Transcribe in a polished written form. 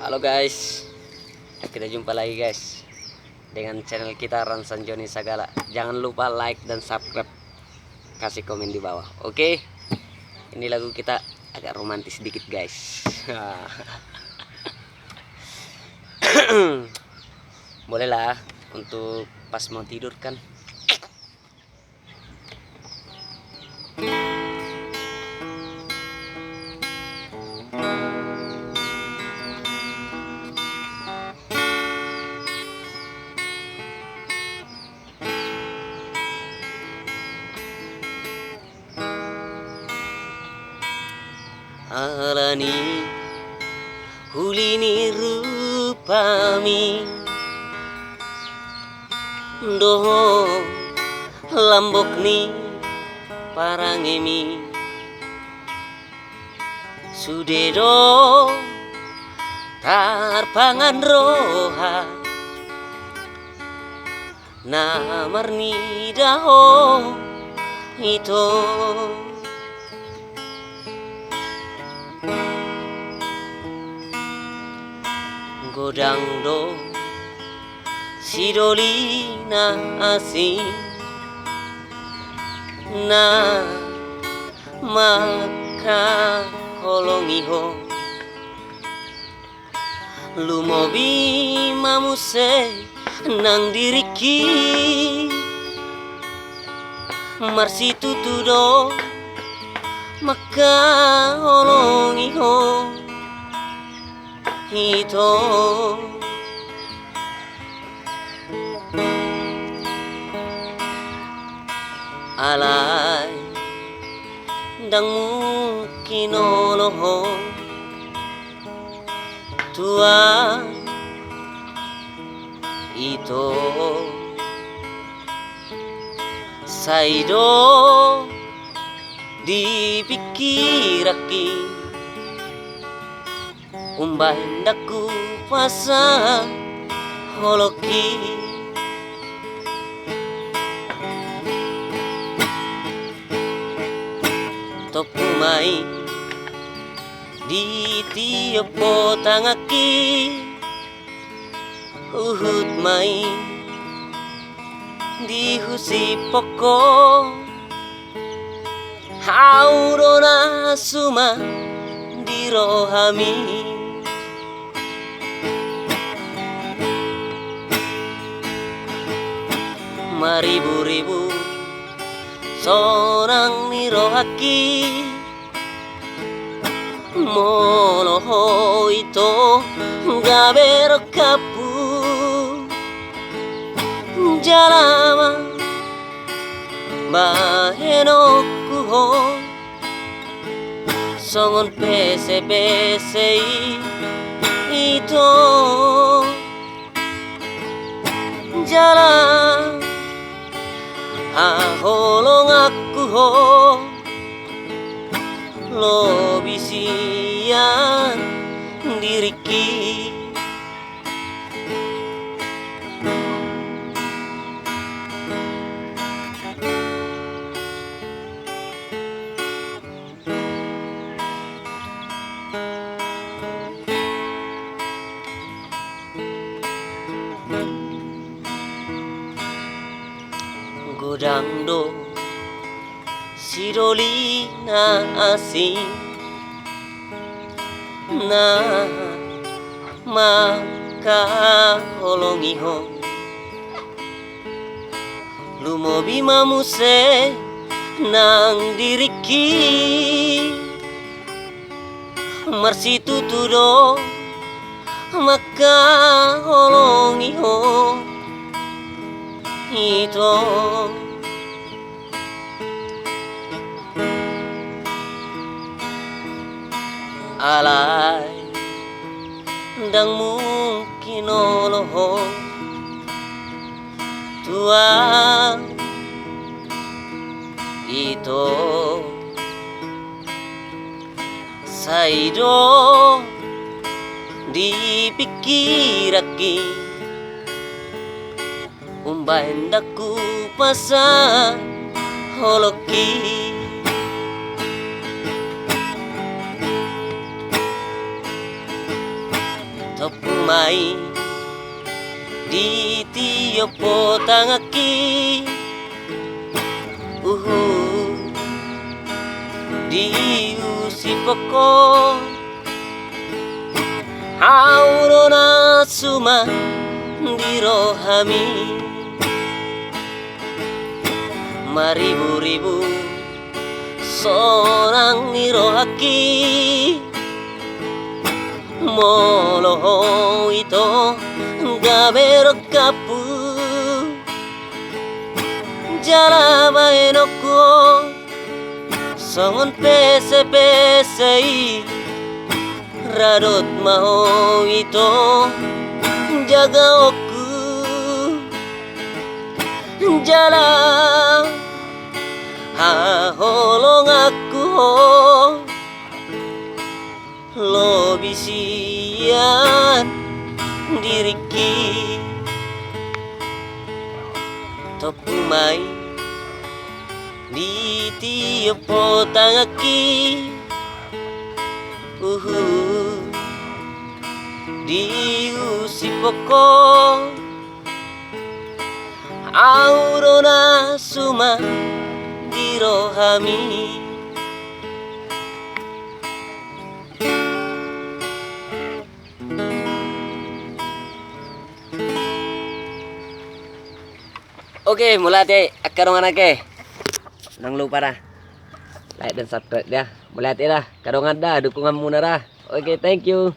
Halo guys, kita jumpa lagi guys dengan channel kita Ransan Joni Sagala. Jangan lupa like dan subscribe, kasih komen di bawah. Oke, ini lagu kita agak romantis sedikit guys. Bolehlah untuk pas mau tidur kan. Alani hulini rupami doho lambok ni parangemi sudedo tarpangan roha namarni daho itu godang do sidolina asing na maka holongiho lumobi mamuse nang diriki marsi tutudo maka holongiho hito alay dang kinoloho tua ito saido dipikiraki umbay daku pasa holoki topumai di tiap potangaki uhut mai di husi poko haurona suma di rohami maribu-ribu sonang nirohaki moloho ito gabero kapu jalama baheno kuho songon pese-pese ito jalan aholong aku ho lo bisian diriki godang do sidolina asing na maka holongiho lumobi mamuse nang diriki marsi tutudo maka holongiho ito alay dang mungkin oloho tua ito saido dipikiraki umbay daku pasa holoki pumai di tiopo tangaki di usipoko aurona suma dirohami maribu-ribu sonang nirohaki moloho ito gamero kapu jalabae no ko songon pese-pesei radot maho ito jaga oku jala haholong aku lo bisian diriki topumai di tiopo tangaki di usipoko aurona suma dirohami. Oke, mulai deh karongan ke. Nang lupa dah. Like dan subscribe ya. Mulai dah karongan dah dukungan muna dah. Oke, thank you.